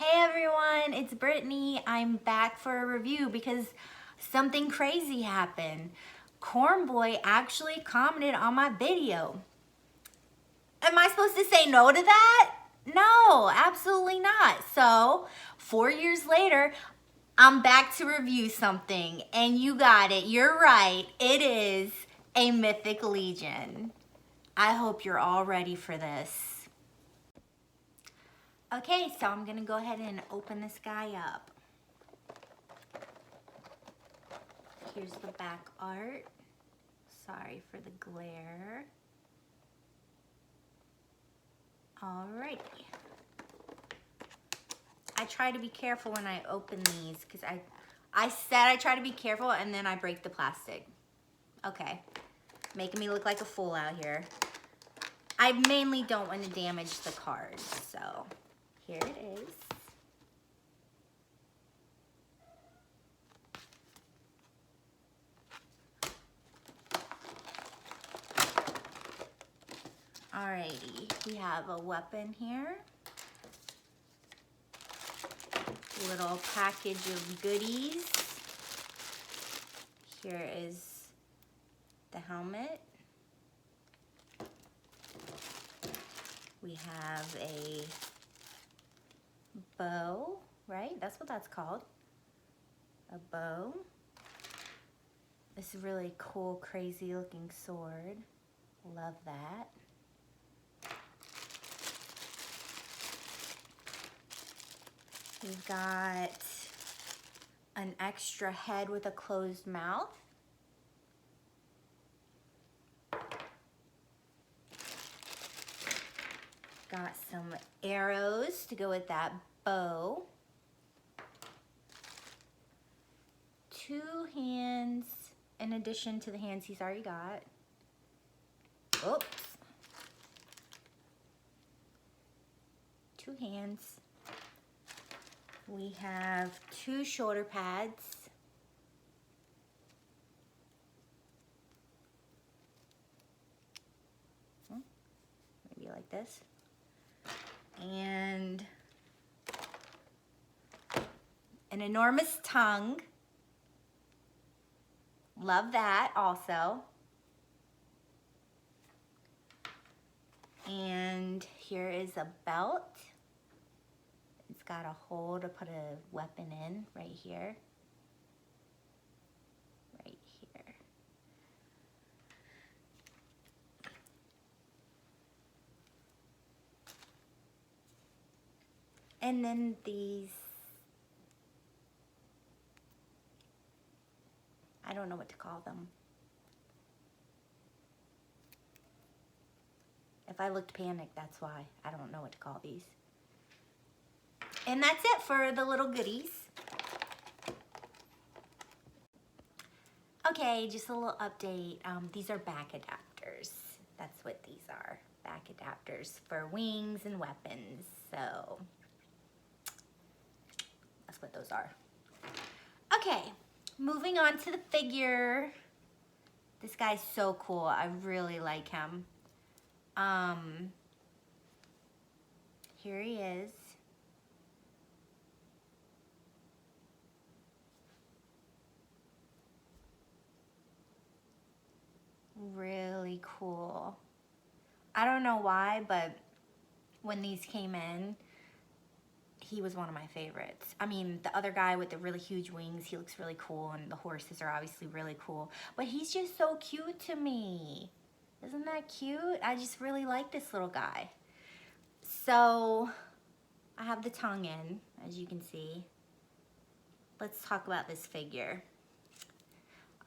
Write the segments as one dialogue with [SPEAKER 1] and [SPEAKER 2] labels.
[SPEAKER 1] Hey everyone, it's Brittney. I'm back for a review because something crazy happened. Cornboy actually commented on my video. Am I supposed to say no to that? No, absolutely not. So, 4 years later, I'm back to review something, and you got it. You're right. It is a Mythic Legion. I hope you're all ready for this. Okay, so I'm gonna go ahead and open this guy up. Here's the back art. Sorry for the glare. Alrighty. I try to be careful when I open these because I said I try to be careful and then I break the plastic. Okay, making me look like a fool out here. I mainly don't want to damage the cards, so here it is. Alrighty, we have a weapon here. Little package of goodies. Here is the helmet. We have a bow, right? That's what that's called. A bow. This really cool, crazy looking sword. Love that. We've got an extra head with a closed mouth. Got some arrows to go with that bow. 2 hands in addition to the hands he's already got. Oops. 2 hands. We have 2 shoulder pads. Maybe like this. And an enormous tongue. Love that also. And here is a belt. It's got a hole to put a weapon in right here. Right here. And then these, I don't know what to call them. If I looked panicked, that's why. I don't know what to call these. And that's it for the little goodies. Okay, just a little update. These are back adapters. That's what these are. Back adapters for wings and weapons. So that's what those are. Okay, moving on to the figure. This guy's so cool. I really like him. Here he is. Really cool. I don't know why, but when these came in, he was one of my favorites. I mean, the other guy with the really huge wings, he looks really cool, and the horses are obviously really cool, but he's just so cute to me. Isn't that cute? I just really like this little guy. So I have the tongue in, as you can see. Let's talk about this figure.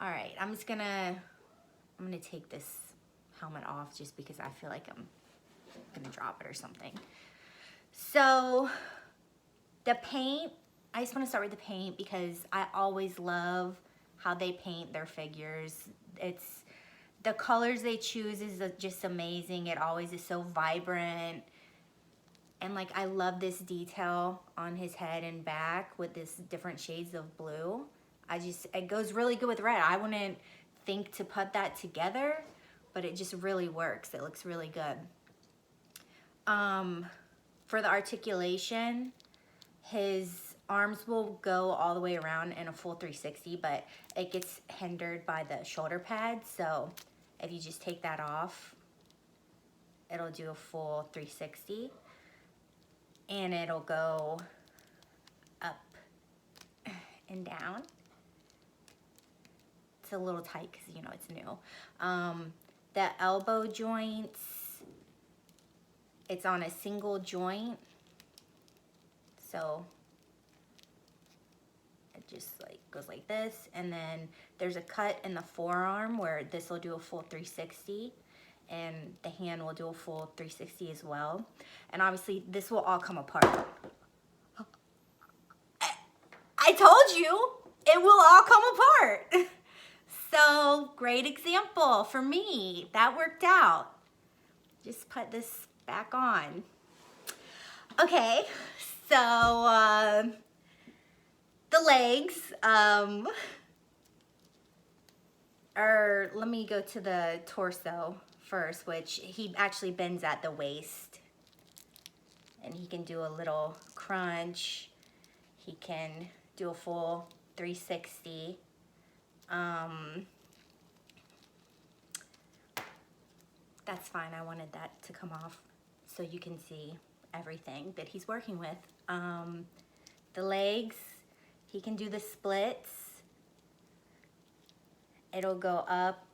[SPEAKER 1] All right, I'm gonna take this helmet off just because I feel like I'm gonna drop it or something. So the paint, I just wanna start with the paint because I always love how they paint their figures. It's the colors they choose is just amazing. It always is so vibrant. And like, I love this detail on his head and back with this different shades of blue. It goes really good with red. I wouldn't think to put that together, but it just really works. It looks really good. For the articulation, his arms will go all the way around in a full 360, but it gets hindered by the shoulder pad. So if you just take that off, it'll do a full 360, and it'll go up and down. It's a little tight because, you know, it's new. The elbow joints, it's on a single joint. So it just like goes like this. And then there's a cut in the forearm where this will do a full 360. And the hand will do a full 360 as well. And obviously this will all come apart. I told you it will all come apart. So great example for me. That worked out. Just put this back on. Okay, so the legs let me go to the torso first, which he actually bends at the waist. And he can do a little crunch. He can do a full 360. That's fine. I wanted that to come off so you can see everything that he's working with. The legs, he can do the splits. It'll go up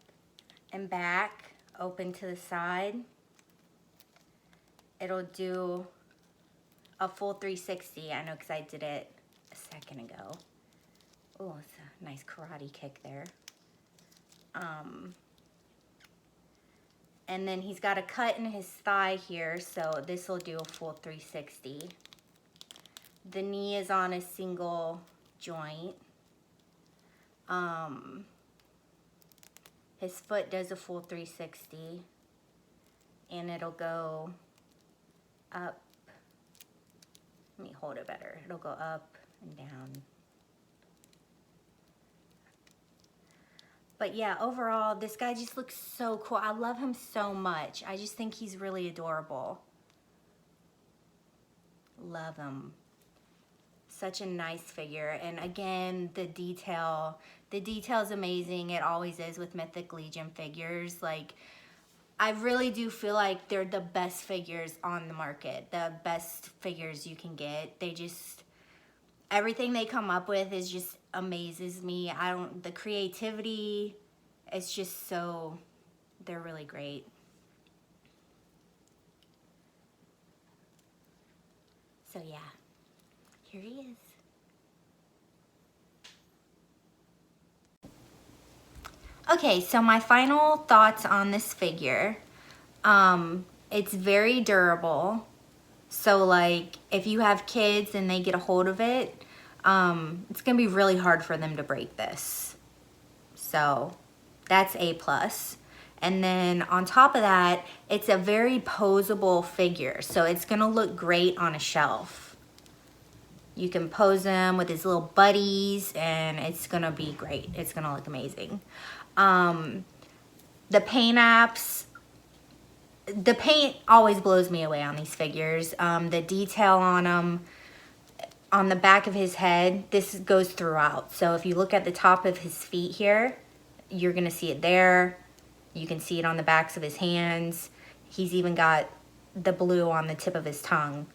[SPEAKER 1] and back, open to the side. It'll do a full 360. I know because I did it a second ago. Oh, it's a nice karate kick there. And then he's got a cut in his thigh here, so this will do a full 360. The knee is on a single joint. His foot does a full 360, and it'll go up. Let me hold it better. It'll go up and down. But yeah, overall, this guy just looks so cool. I love him so much. I just think he's really adorable. Love him. Such a nice figure. And again, the detail's amazing. It always is with Mythic Legion figures. Like, I really do feel like they're the best figures on the market. The best figures you can get. They just, everything they come up with is just amazes me. The creativity, it's just so, they're really great. So yeah, here he is. Okay, so my final thoughts on this figure. It's very durable. So like, if you have kids and they get a hold of it, it's gonna be really hard for them to break this. So that's A+. And then on top of that, it's a very posable figure. So it's gonna look great on a shelf. You can pose him with his little buddies and it's gonna be great. It's gonna look amazing. The paint apps, the paint always blows me away on these figures. The detail on them, on the back of his head, this goes throughout. So if you look at the top of his feet here, you're gonna see it there. You can see it on the backs of his hands. He's even got the blue on the tip of his tongue.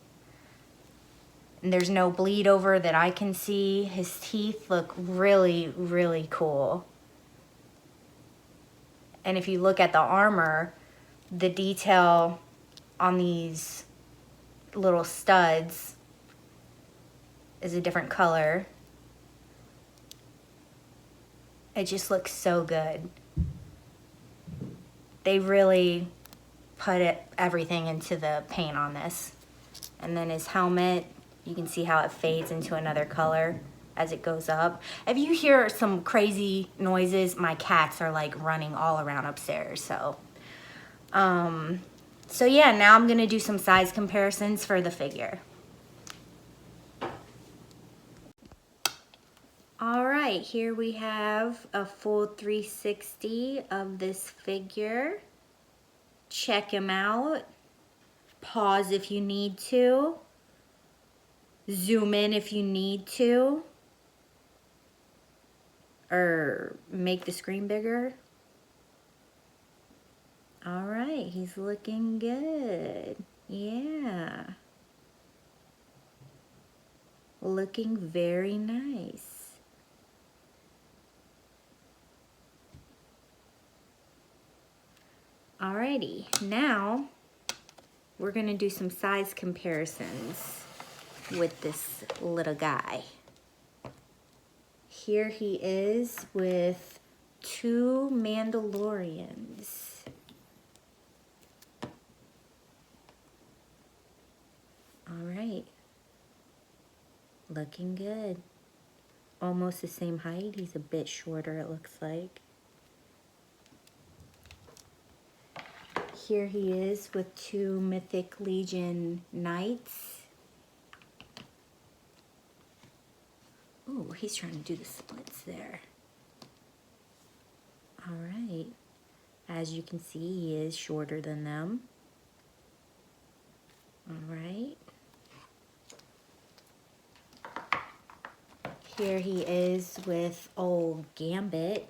[SPEAKER 1] And there's no bleed over that I can see. His teeth look really, really cool. And if you look at the armor, the detail on these little studs is a different color. It just looks so good. They really put everything into the paint on this. And then his helmet, you can see how it fades into another color as it goes up. If you hear some crazy noises, my cats are like running all around upstairs. So yeah, now I'm gonna do some size comparisons for the figure. All right, here we have a full 360 of this figure. Check him out. Pause if you need to. zoom in if you need to, or make the screen bigger. All right, he's looking good. Yeah. Looking very nice. Alrighty, now we're gonna do some size comparisons with this little guy. Here he is with 2 Mandalorians. Alright, looking good. Almost the same height, he's a bit shorter it looks like. Here he is with 2 Mythic Legion Knights. Ooh, he's trying to do the splits there. Alright, as you can see, he is shorter than them. Alright. Here he is with old Gambit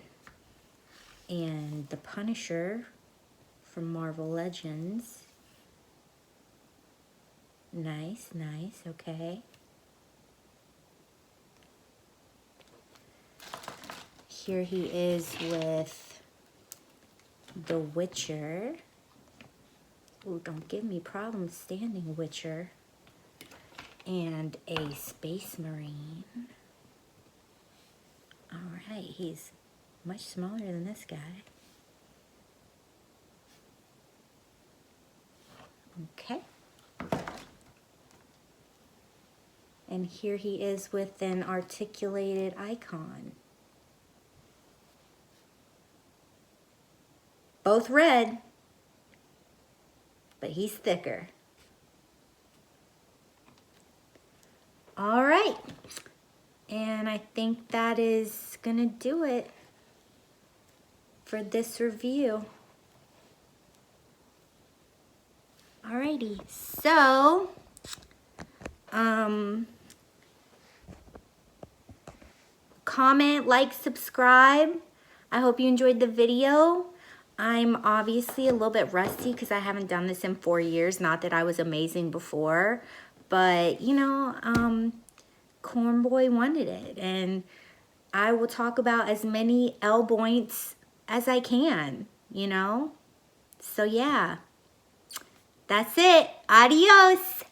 [SPEAKER 1] and the Punisher from Marvel Legends. Nice, nice, okay. Here he is with the Witcher. Ooh, don't give me problems standing, Witcher. And a Space Marine. Alright, he's much smaller than this guy. Okay. And here he is with an articulated icon. Both red, but he's thicker. All right. And I think that is gonna do it for this review. Alrighty, so comment, like, subscribe. I hope you enjoyed the video. I'm obviously a little bit rusty because I haven't done this in 4 years. Not that I was amazing before, but you know, Cornboy wanted it, and I will talk about as many L-points as I can, you know? So yeah, that's it. Adios.